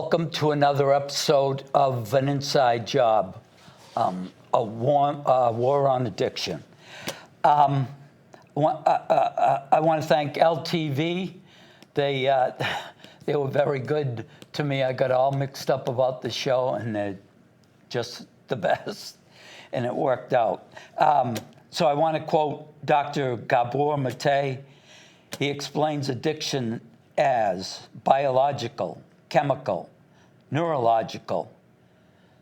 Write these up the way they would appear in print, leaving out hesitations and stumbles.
Welcome to another episode of An Inside Job, a war on addiction. I want to thank LTV. They were very good to me. I got all mixed up about the show, and they're just the best, and it worked out. So I want to quote Dr. Gabor Mate. He explains addiction as biological, chemical, neurological,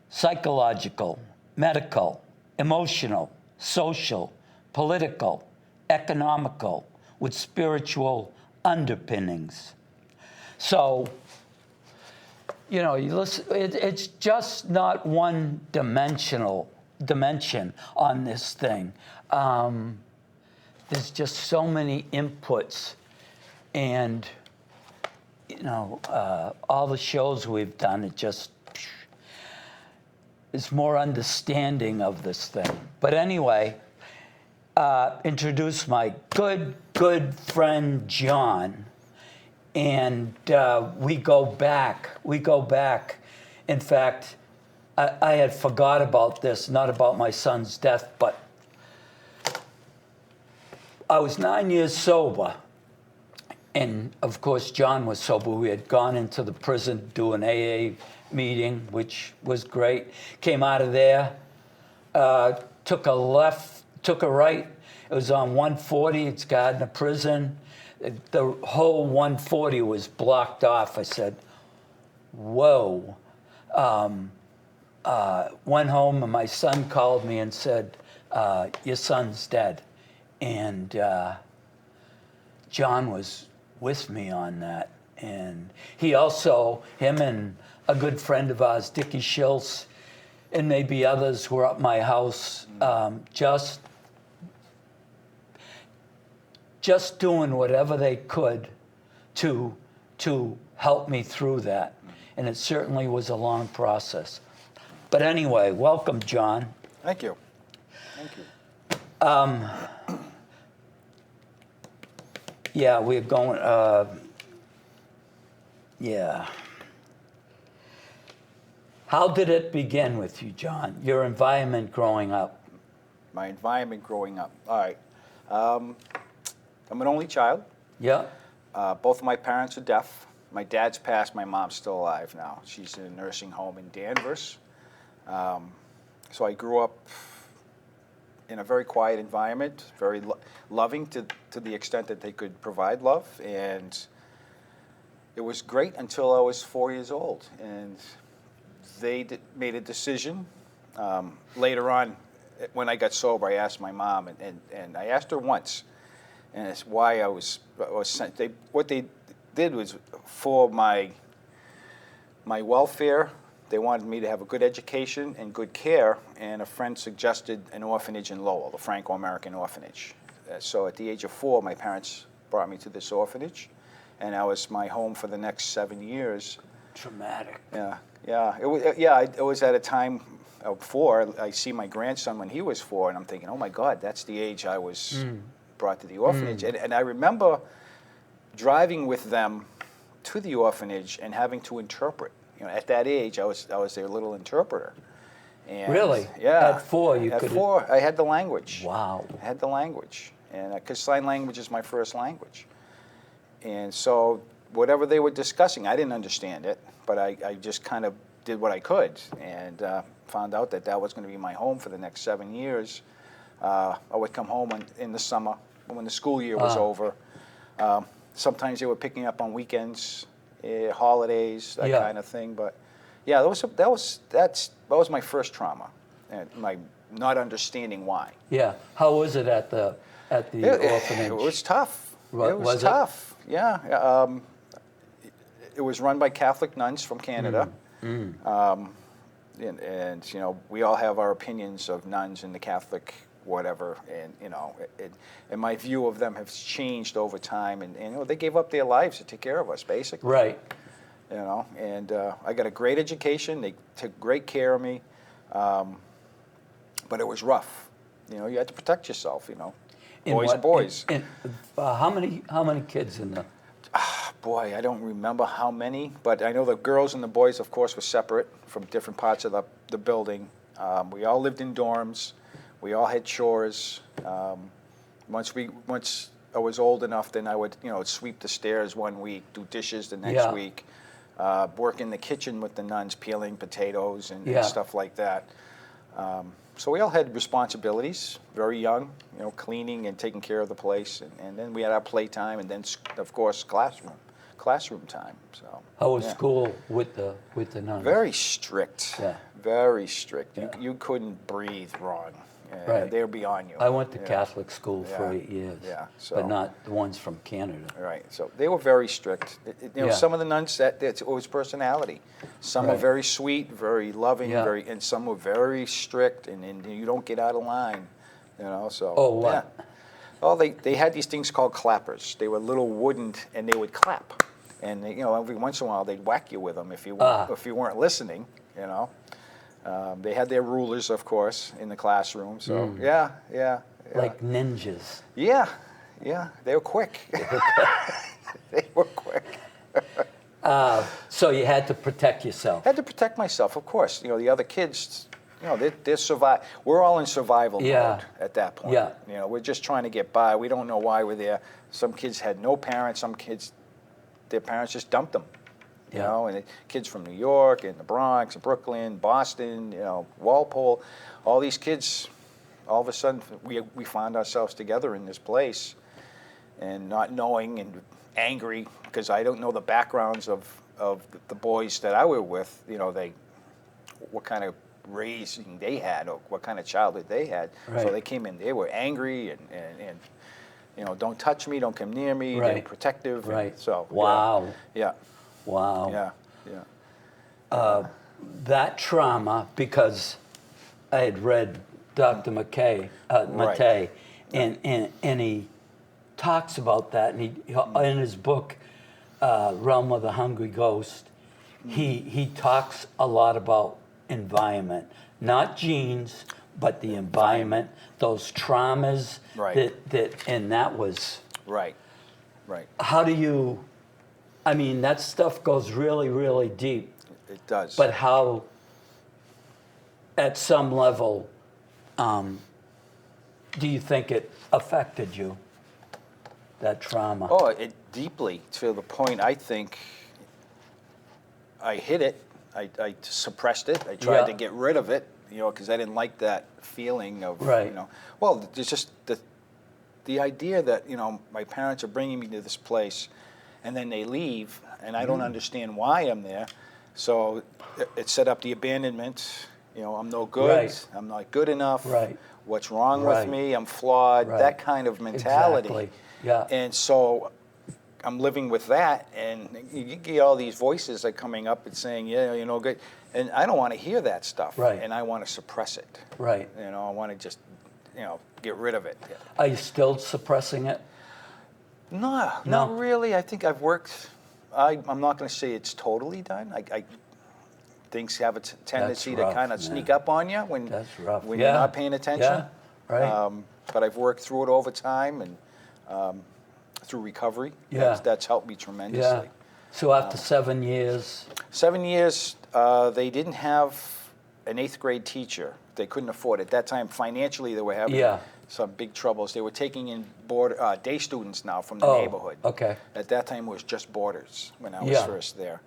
psychological, medical, emotional, social, political, economical, with spiritual underpinnings. So, you know, you listen, it's just not one dimension on this thing. There's just so many inputs, and you know, all the shows we've done, it just is more understanding of this thing. But anyway, introduce my good friend John, and we go back. In fact, I had forgot about this, not about my son's death, but I was 9 years sober. And of course, John was sober. We had gone into the prison to do an AA meeting, which was great. Came out of there, took a left, took a right. It was on 140. It's Gardner Prison. The whole 140 was blocked off. I said, whoa. Went home, and my son called me and said, your son's dead. And John was with me on that. And he also, him and a good friend of ours, Dickie Schiltz, and maybe others were at my house, just doing whatever they could to help me through that. And it certainly was a long process. But anyway, welcome, John. Thank you. Yeah, we're going, How did it begin with you, John? Your environment growing up? My environment growing up. All right. I'm an only child. Yeah. Both of my parents are deaf. My dad's passed. My mom's still alive now. She's in a nursing home in Danvers. So I grew up in a very quiet environment, very loving to the extent that they could provide love. And it was great until I was 4 years old. And they made a decision. Later on, when I got sober, I asked my mom, and I asked her once, and it's why I was sent. What they did was for my welfare. They wanted me to have a good education and good care, and a friend suggested an orphanage in Lowell, the Franco-American orphanage. So at the age of 4, my parents brought me to this orphanage, and that was my home for the next 7 years. Traumatic. Yeah. It was at a time of 4. I see my grandson when he was 4, and I'm thinking, oh my God, that's the age I was brought to the orphanage. And I remember driving with them to the orphanage and having to interpret. You know, at that age, I was their little interpreter. And really? Yeah. At 4, you could. At 4, I had the language. Wow. I had the language, and because sign language is my first language, and so whatever they were discussing, I didn't understand it, but I just kind of did what I could, and found out that was going to be my home for the next 7 years. I would come home in the summer when the school year was over. Sometimes they were picking up on weekends. Holidays, that kind of thing, but yeah, that was my first trauma, and my not understanding why. Yeah, how was it at the orphanage? It was tough. It was tough. Yeah, it was run by Catholic nuns from Canada, and you know, we all have our opinions of nuns and the Catholic whatever, and you know, and my view of them has changed over time, and you know, they gave up their lives to take care of us, basically. Right. You know, and I got a great education. They took great care of me, but it was rough. You know, you had to protect yourself. You know, boys are boys. How many kids in the? boy, I don't remember how many, but I know the girls and the boys, of course, were separate from different parts of the building. We all lived in dorms. We all had chores. Once I was old enough, then I would, sweep the stairs one week, do dishes the next Yeah. week, work in the kitchen with the nuns, peeling potatoes and Yeah. stuff like that. So we all had responsibilities, very young, cleaning and taking care of the place, and then we had our playtime, and then of course classroom time. So How was yeah. school with the nuns? Very strict. Yeah. Very strict. Yeah. You couldn't breathe wrong. Right. They were beyond you. I went to Yeah. Catholic school for Yeah. 8 years, Yeah, so- but not the ones from Canada. Right. So they were very strict. Yeah. Some of the nuns it was personality. Some were Right. very sweet, very loving, Yeah. and some were very strict, and you don't get out of line. So. Oh, what? Yeah. Oh, they had these things called clappers. They were little wooden, and they would clap, and every once in a while they'd whack you with them if you weren't listening. They had their rulers, of course, in the classroom. So yeah. Like ninjas. Yeah, they were quick. They were quick. So you had to protect yourself. I had to protect myself, of course. The other kids, they're survive. We're all in survival Yeah. mode at that point. Yeah. We're just trying to get by. We don't know why we're there. Some kids had no parents. Some kids, their parents just dumped them. Yeah. And kids from New York and the Bronx, and Brooklyn, Boston, Walpole, all these kids. All of a sudden, we found ourselves together in this place, and not knowing and angry because I don't know the backgrounds of the boys that I were with. What kind of raising they had or what kind of childhood they had. Right. So they came in, they were angry and don't touch me, don't come near me. They were Right. protective. Right. So Wow. Yeah. Wow. Yeah. That trauma, because I had read Dr. Mattei, and he talks about that, and he in his book, Realm of the Hungry Ghost, he talks a lot about environment, not genes, but the environment, those traumas Right. and that was, Right. how do you, I mean, that stuff goes really, really deep, It does. but how, at some level, do you think it affected you, that trauma? Oh, it deeply, to the point I think I hid it. I suppressed it. I tried Yeah. to get rid of it, because I didn't like that feeling of, Right. Well, there's just the idea that, my parents are bringing me to this place, and then they leave, and I don't understand why I'm there. So it set up the abandonment. I'm no good. Right. I'm not good enough. Right. What's wrong Right. with me? I'm flawed. Right. That kind of mentality. Exactly. Yeah. And so I'm living with that, and you get all these voices that are coming up and saying, yeah, good. And I don't want to hear that stuff. Right. And I want to suppress it. Right. I want to just, get rid of it. Are you still suppressing it? No, No. not really. I think I've worked. I'm not going to say it's totally done. I things have a tendency to rough, kind of man. sneak up on you when That's rough. when Yeah. you're not paying attention. Yeah. Right. But I've worked through it over time and through recovery. Yeah. That's helped me Yeah. tremendously. So after 7 years, 7 years, they didn't have an 8th grade teacher. They couldn't afford it. At that time, financially, they were having Yeah. some big troubles. They were taking in day students now from the Oh, neighborhood. okay. At that time, it was just boarders when I was Yeah. first there.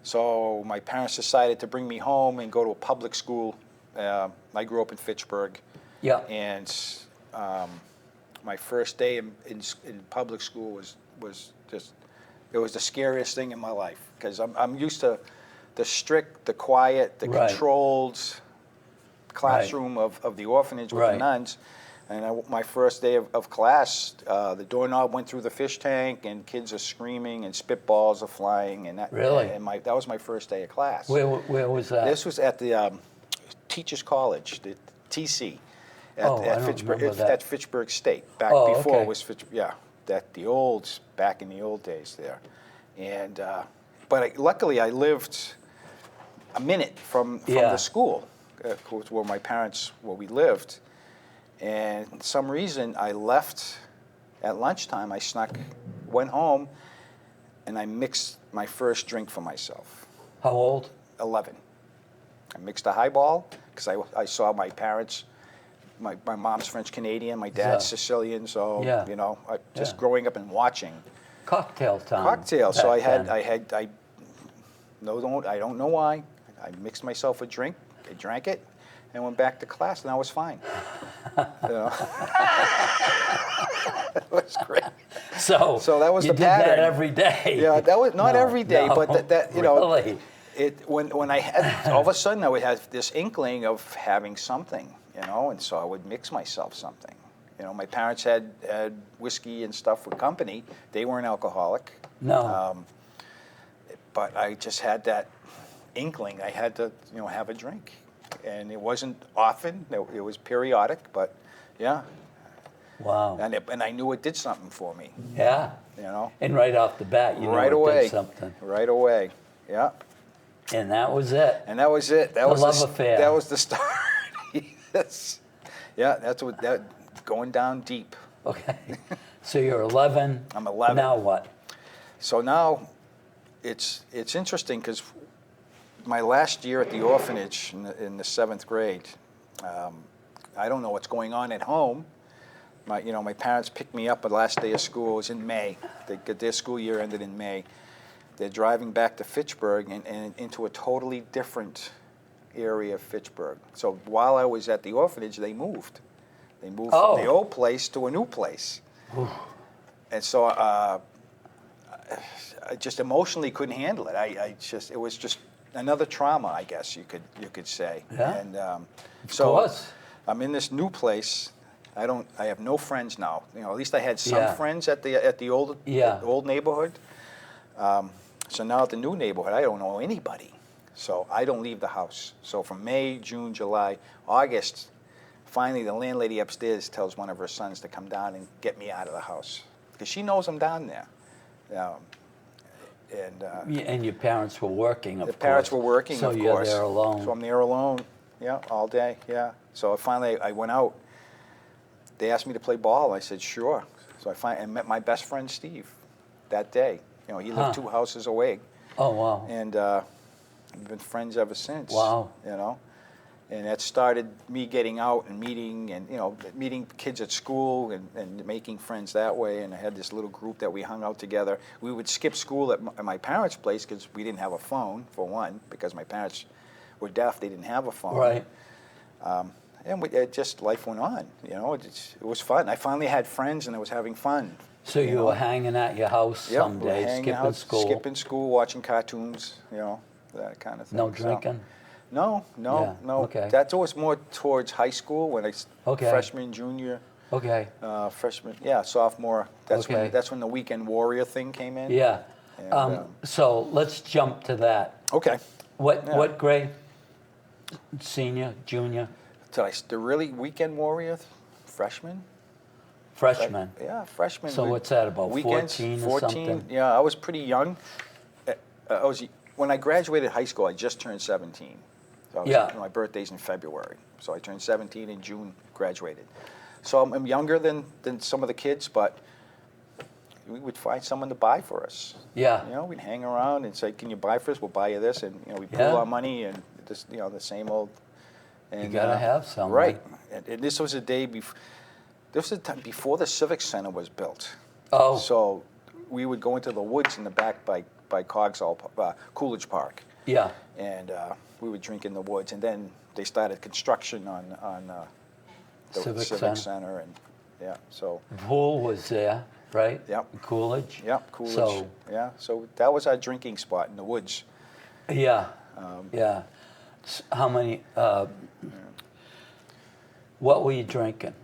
So my parents decided to bring me home and go to a public school. I grew up in Fitchburg. yeah, And my first day in public school was just, it was the scariest thing in my life because I'm used to the strict, the quiet, the Right. controlled classroom of the orphanage with the Right. nuns. And my first day of class, the doorknob went through the fish tank, and kids are screaming, and spitballs are flying, and that. Really? And that was my first day of class. where was that? This was at the Teachers College, the TC, at, Oh, I at don't Fitchburg, remember that. at Fitchburg State. Back Oh, before okay. it was Fitchburg, back in the old days there. And luckily I lived a minute from Yeah. the school, where we lived. And for some reason I left at lunchtime. I went home, and I mixed my first drink for myself. How old? 11. I mixed a highball because I saw my parents. My mom's French Canadian, my dad's Yeah. Sicilian, so Yeah. you know, just Yeah. growing up and watching Cocktail time. cocktail. So back then. I don't know why. I mixed myself a drink, I drank it, and went back to class, and I was fine. You know? It was great. So that was you the did that pattern. every day. Yeah, that was not No, every day, no, but that you know, really? when I had all of a sudden I would have this inkling of having something, you know, and so I would mix myself something. You know, my parents had whiskey and stuff with company. They weren't alcoholic. No. But I just had that inkling. I had to, you know, have a drink, and it wasn't often. It was periodic, but yeah, Wow. and I knew it did something for me. Yeah. You know, And right off the bat, you right know it away, did something. right away. Yeah, And that was it. and that was it. That The was love affair. That was the start. Yes. Yeah, that's what that going down deep. Okay. So you're 11. I'm 11. Now what? So now, it's interesting because my last year at the orphanage in the 7th grade, I don't know what's going on at home. My parents picked me up the last day of school. It was in May. Their school year ended in May. They're driving back to Fitchburg and into a totally different area of Fitchburg. So while I was at the orphanage, they moved. They moved Oh. from the old place to a new place. And so I just emotionally couldn't handle it. It was just another trauma, I guess you could say. Yeah. And Of so course. I'm in this new place. I have no friends now. You know, at least I had some Yeah. friends at the old Yeah. old neighborhood. So now at the new neighborhood, I don't know anybody. So I don't leave the house. So from May, June, July, August, finally the landlady upstairs tells one of her sons to come down and get me out of the house because she knows I'm down there. And your parents were working, of The course. parents were working, so of you're course. there alone. So I'm there alone, yeah, all day, yeah. So finally I went out. They asked me to play ball. I said, sure. So I met my best friend, Steve, that day. You know, he lived Huh. 2 houses away. Oh, wow. And we've been friends ever since. Wow. You know? And that started me getting out and meeting kids at school and making friends that way. And I had this little group that we hung out together. We would skip school at my parents' place because we didn't have a phone, for one, because my parents were deaf. They didn't have a phone. Right. And just life went on. You know, it was fun. I finally had friends and I was having fun. So you know? were hanging at your house Yep, some we're days, hanging skipping out, school. skipping school, watching cartoons, you know, that kind of thing. No So- drinking? No, Yeah, no. okay. That's always more towards high school when Okay. freshman, junior, Okay. freshman, yeah, sophomore. Okay. That's when the weekend warrior thing came in. Yeah. And, So let's jump to that. Okay. Yeah. What grade? Senior, junior, The really weekend warrior, freshman. freshman? Yeah, freshman. So what's that, about 14 or something? Yeah, I was pretty young. When I graduated high school, I just turned 17. So Yeah. My birthday's in February, so I turned 17 in June, graduated. So I'm younger than some of the kids, but we would find someone to buy for us. Yeah. You know, we'd hang around and say, "Can you buy for us? We'll buy you this," and we pool Yeah. our money and just the same old. And, You gotta have someone. Right, and this was a day before. This was the time before the Civic Center was built. Oh. So we would go into the woods in the back by Coolidge Park, Yeah. and we would drink in the woods. And then they started construction on the Civic Civic Center. Center, and yeah, so Pool was there, right? Yep. Coolidge. yeah, Coolidge. So Yeah, so that was our drinking spot in the woods. yeah, yeah. How many? What were you drinking?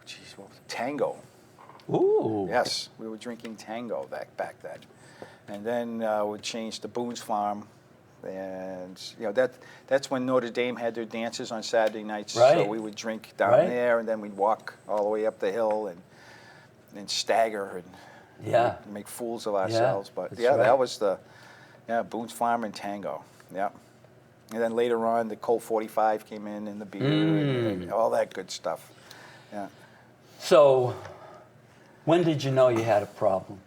Jeez, what was it? Tango. Ooh. Yes, we were drinking Tango back then, and then we changed to Boone's Farm, and that's when Notre Dame had their dances on Saturday nights. So Right. we would drink down Right. there, and then we'd walk all the way up the hill and stagger and Yeah. make fools of ourselves. But that's yeah, right. that was Boone's Farm and Tango. Yeah. And then later on, the Colt 45 came in and the beer and all that good stuff. Yeah. So, when did you know you had a problem?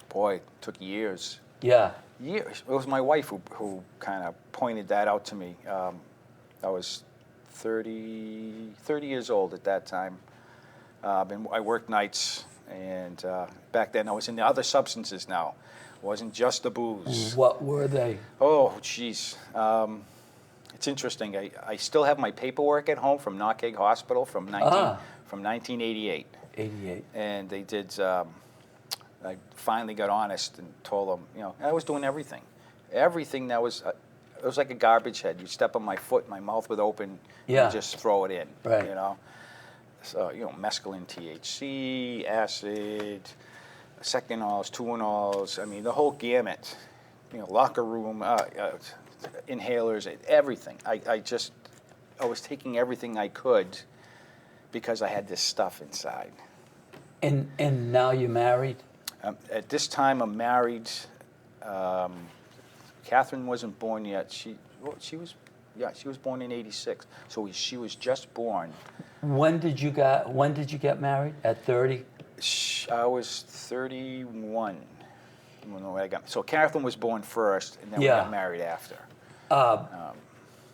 Boy, took years. Yeah. Years. It was my wife who kind of pointed that out to me. I was 30 years old at that time. And I worked nights, and back then I was into other substances now. It wasn't just the booze. What were they? Oh, jeez. It's interesting. I still have my paperwork at home from Knockegg Hospital from 1988. 88. And they did, I finally got honest and told them, you know, I was doing everything. Everything that was, it was like a garbage head. You step on my foot, my mouth would open, Yeah. and just throw it in, Right. you know. So, you know, mescaline, THC, acid, sectinols, tuinols, I mean, the whole gamut. You know, locker room, inhalers, everything. I was taking everything I could because I had this stuff inside. And now you're married? At this time, I'm married. Catherine wasn't born yet. She was born in '86. So she was just born. When did you get married? At 30? I was 31 when I got. So Catherine was born first, and then we Yeah. got married after.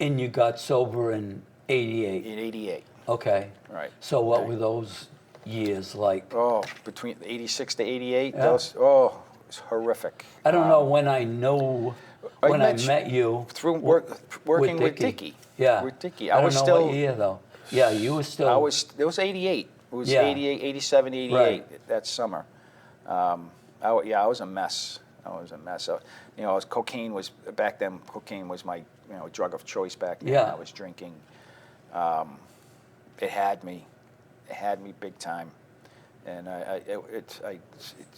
And you got sober in 88? In '88. Okay. Right. So what Right. were those years like? Oh, between '86 to '88, Yeah. it was horrific. I don't know when I know, I when met I you met you. through working with Dickie. Yeah. With Dickie. I I don't was know still. what year though. Yeah, you were still. It was '88. It was Yeah. 88, 87, 88 Right. that summer. I was a mess. I was a mess. You know, cocaine was back then. Cocaine was my drug of choice back then. Yeah. I was drinking. It had me. It had me big time, and it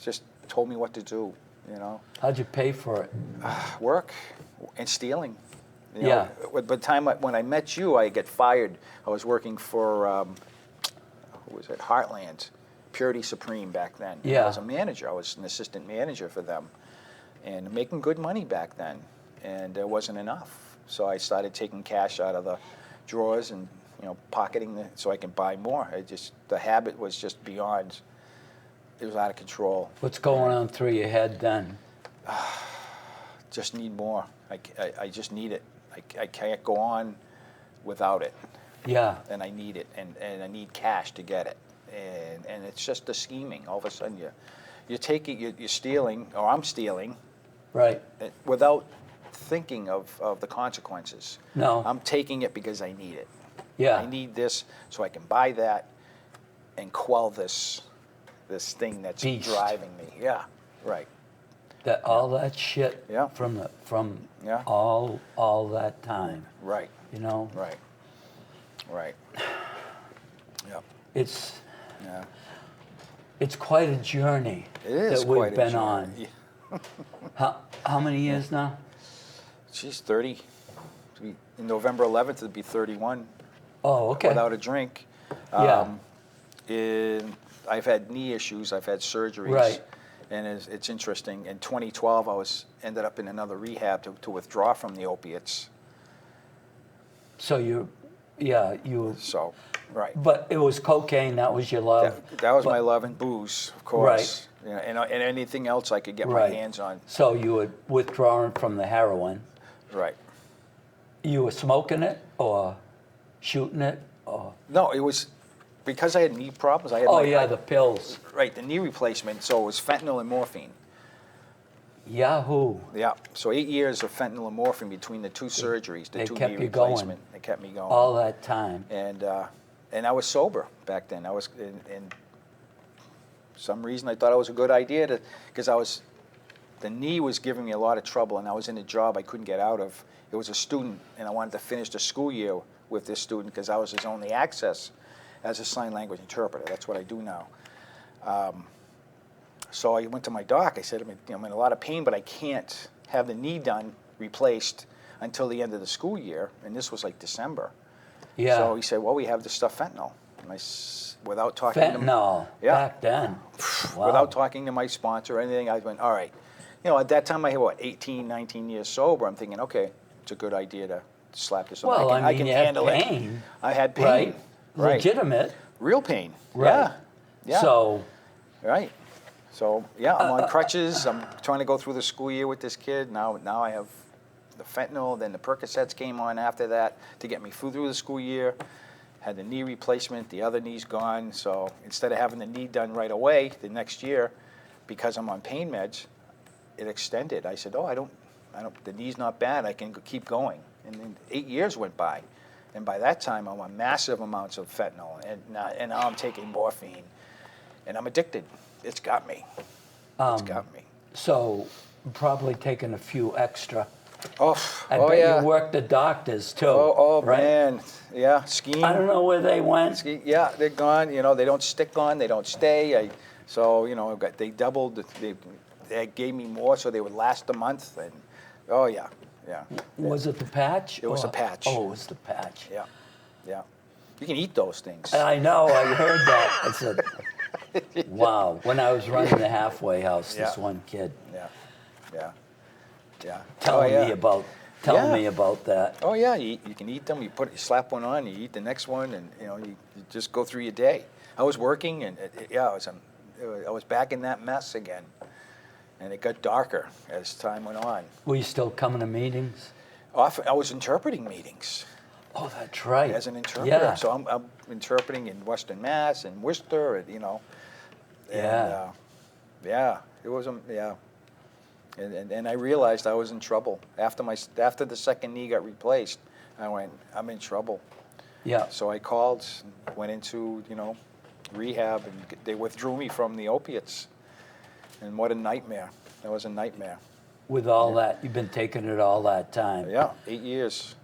just told me what to do. You know, How'd you pay for it? work and stealing. You Yeah. know, by the time when I met you, I get fired. I was working for who was it? Heartland, Purity Supreme back then. And Yeah. I was a manager. I was an assistant manager for them, and making good money back then. And there wasn't enough, so I started taking cash out of the drawers and pocketing so I can buy more. The habit was just beyond. It was out of control. What's going on through your head then? Just need more. I just need it. I can't go on without it, Yeah. and I need it, and I need cash to get it, and it's just the scheming. All of a sudden, you're stealing, or I'm stealing, Right. without thinking of the consequences. No. I'm taking it because I need it. Yeah. I need this so I can buy that and quell this thing that's Beast. driving me. Yeah, right. All that shit Yeah. from Yeah. all that time. Right, You know, right, right. Yeah, it's yeah. quite a journey It is that we've quite a been journey. on. How many years now? She's 30. In November 11th, it'd be 31 Oh, okay. without a drink. Yeah. I've had knee issues. I've had surgeries. Right. And it's interesting. In 2012, I ended up in another rehab to withdraw from the opiates. So you. So, right. But it was cocaine. That was your love. That was But- my love, and booze, of course. Right. And anything else I could get my Right. hands on. So you were withdrawing from the heroin. Right. You were smoking it or shooting it or. No, it was because I had knee problems. I had Oh yeah, the pills. right, the knee replacement. So it was fentanyl and morphine. Yahoo. Yeah. So 8 years of fentanyl and morphine between the two surgeries, the they two kept knee you going. replacement. They kept me going. All that time. And I was sober back then. I was in some reason I thought it was a good idea because the knee was giving me a lot of trouble, and I was in a job I couldn't get out of. It was a student, and I wanted to finish the school year with this student because I was his only access as a sign language interpreter. That's what I do now. So I went to my doc. I said, I'm in a lot of pain, but I can't have the knee replaced until the end of the school year, and this was like December. Yeah. So he said, well, we have this stuff fentanyl. And without talking to him, Fentanyl. Yeah. Back then. Wow. without talking to my sponsor or anything, I went, all right. At that time I had, 18, 19 years sober. I'm thinking, okay, it's a good idea to slap this on. Well, I can you had handle pain. it. I had pain. Right. Right. Legitimate. Real pain. Right. Yeah. So Right. So yeah, I'm on crutches. I'm trying to go through the school year with this kid. Now I have the fentanyl. Then the Percocets came on after that to get me through the school year. Had the knee replacement. The other knee's gone. So instead of having the knee done right away the next year, because I'm on pain meds, it extended. I said, oh, I don't. The knee's not bad. I can keep going. And then 8 years went by, and by that time I'm on massive amounts of fentanyl, and now I'm taking morphine, and I'm addicted. It's got me. It's got me. So probably taking a few extra. Oh, I oh bet yeah. you worked the doctors too. Oh right? man, yeah. Skiing. I don't know where they went. Yeah, they're gone. You know, they don't stick on. They don't stay. So you know, they doubled. They gave me more, so they would last a month. And oh yeah. Was it the patch? It was a patch. Oh, it was the patch. Yeah. You can eat those things. I know. I heard that. I said, wow. When I was running the halfway house, this one kid telling me about that. Oh yeah, you can eat them. You slap one on, you eat the next one, and you just go through your day. I was working, and I was back in that mess again, and it got darker as time went on. Were you still coming to meetings? Often, I was interpreting meetings. Oh, that's right. As an interpreter, Yeah. so I'm interpreting in Western Mass and Worcester, and it was and I realized I was in trouble after the second knee got replaced. I went, I'm in trouble. Yeah. So I called, went into rehab, and they withdrew me from the opiates. And what a nightmare! That was a nightmare. With all that, you've been taking it all that time. Yeah, 8 years.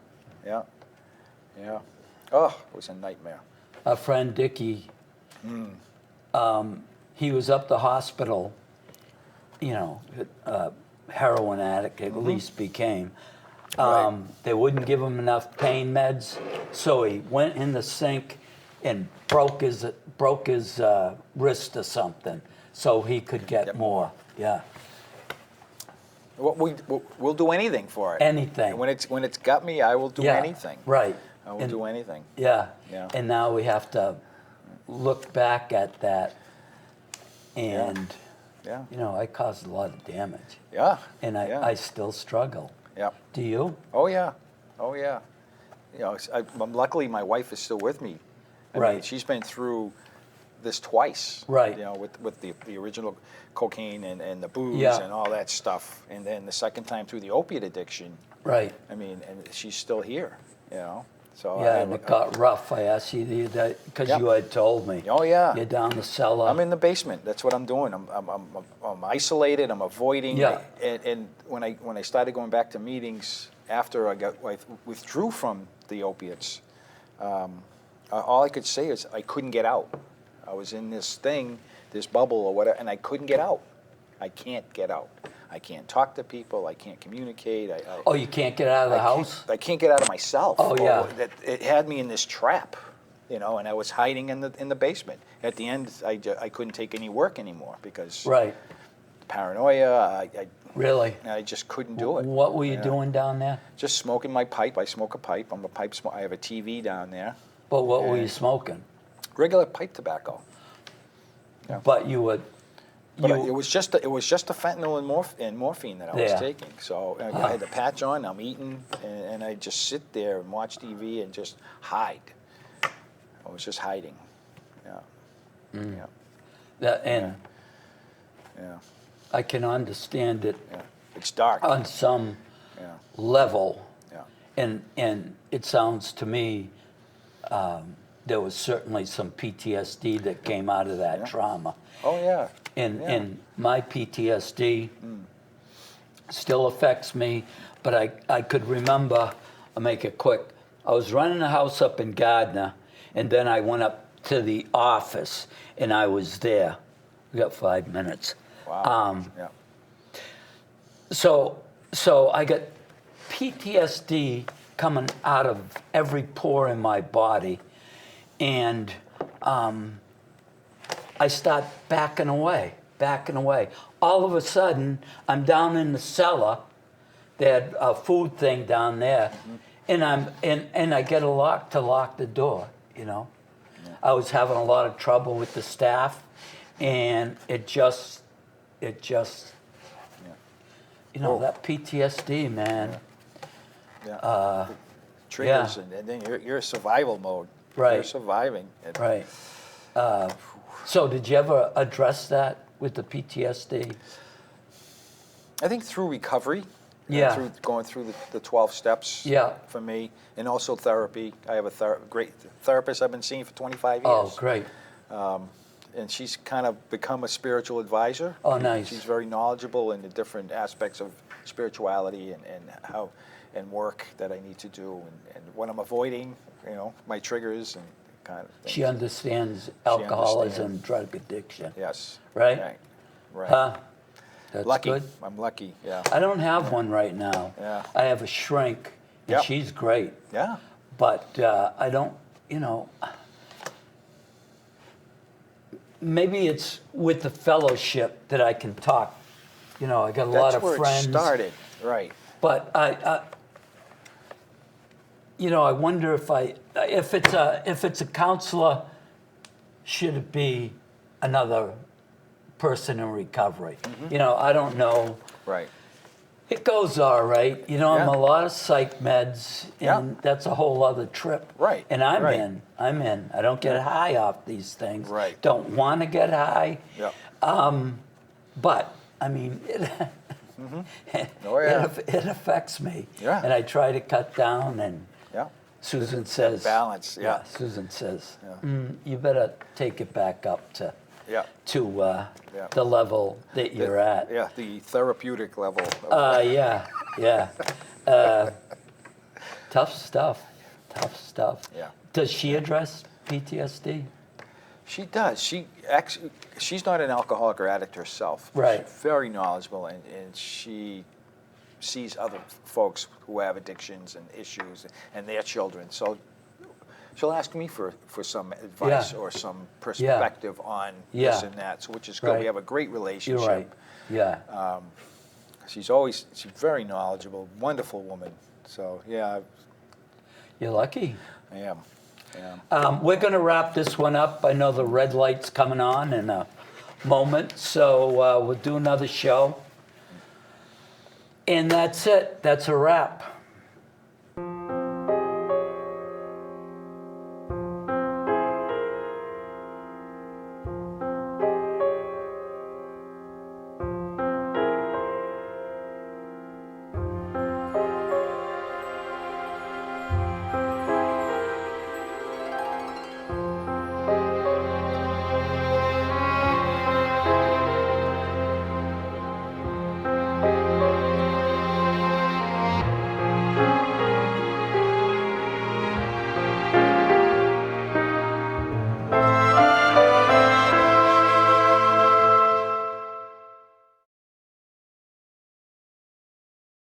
Yeah. Oh, it was a nightmare. A friend, Dickie, he was up the hospital, heroin addict, at least became. Right. They wouldn't give him enough pain meds, so he went in the sink and broke his wrist or something, so he could get more. Yeah. We'll do anything for it. Anything. When it's got me, I will do anything. Right. I will do anything. Yeah. Yeah. And now we have to look back at that, and Yeah. I caused a lot of damage, Yeah. and I still struggle. Yeah. Do you? Oh yeah. Luckily my wife is still with me. I mean, Right. she's been through this twice. Right. With the original cocaine and the booze Yeah. and all that stuff, and then the second time through the opiate addiction. Right. I mean, and she's still here. So Yeah, and it got rough. I asked you that because Yep. you had told me. Oh yeah. You're down the cellar. I'm in the basement. That's what I'm doing. I'm isolated. I'm avoiding. Yeah. And when I started going back to meetings after I withdrew from the opiates, all I could say is I couldn't get out. I was in this bubble or whatever, and I couldn't get out. I can't get out. I can't talk to people. I can't communicate. Oh, you can't get out of the house? I can't get out of myself. Oh, yeah. It had me in this trap, and I was hiding in the basement. At the end, I couldn't take any work anymore because Right. paranoia. Really? I just couldn't do it. What were you doing down there? Just smoking my pipe. I smoke a pipe. I'm a pipe smoker. I have a TV down there. But what were Yeah. you smoking? Regular pipe tobacco. Yeah. But you would. But it was just the fentanyl and morphine that I was Yeah. taking. So I had the patch on. I'm eating, and I just sit there and watch TV and just hide. I was just hiding. Yeah. And Yeah. I can understand it Yeah. It's dark. on some Yeah. level. Yeah. And it sounds to me there was certainly some PTSD that came out of that trauma. Oh yeah. And my PTSD still affects me, but I could remember, I'll make it quick, I was running a house up in Gardner, and then I went up to the office, and I was there. We got 5 minutes. Wow. Yeah. So I got PTSD coming out of every pore in my body, and I start backing away. All of a sudden, I'm down in the cellar. They had a food thing down there, and I get a lock to lock the door. I was having a lot of trouble with the staff, and it just it just, Yeah. you know, Oh. that PTSD, man. Yeah. Triggers, and then you're in survival mode. Right. You're surviving. And Right. So did you ever address that with the PTSD? I think through recovery, Yeah. through going through the 12 steps Yeah. for me, and also therapy. I have a great therapist I've been seeing for 25 years. Oh, great. And she's kind of become a spiritual advisor. Oh, nice. She's very knowledgeable in the different aspects of spirituality and how and work that I need to do and what I'm avoiding, you know, my triggers and kind of things. She understands alcoholism, understands. drug addiction. Yes. Right? Right. Huh? That's Lucky. good. I'm lucky. Yeah. I don't have one right now. Yeah. I have a shrink, and Yep. she's great. Yeah. But I don't, you know, maybe it's with the fellowship that I can talk. You know, I got a lot That's of where friends. it started. Right. But you know, I wonder if it's a counselor, should it be another person in recovery? Mm-hmm. You know, I don't know. Right. It goes all right. You know, I'm Yeah. a lot of psych meds, and Yeah. that's a whole other trip. Right, And I'm right. in. I'm in. I don't get high off these things. Right. Don't want to get high. Yeah. But I mean, Oh, yeah. it affects me. Yeah. And I try to cut down. And Yeah. Susan says, balance, yeah. Susan says, Yeah. You better take it back up to Yeah. to the level that you're at. Yeah. The therapeutic level. Of, Yeah, yeah. Tough stuff. Tough stuff. Yeah. Does she address PTSD? She does. She's not an alcoholic or addict herself. Right. She's very knowledgeable, and she sees other folks who have addictions and issues and their children. So she'll ask me for some advice Yeah. or some perspective on Yeah. this and that, so which is good. Right. We have a great relationship. You're right. Yeah. She's very knowledgeable, wonderful woman. So yeah, You're lucky. I am. Yeah. We're going to wrap this one up. I know the red light's coming on in a moment, so we'll do another show. And that's it. That's a wrap.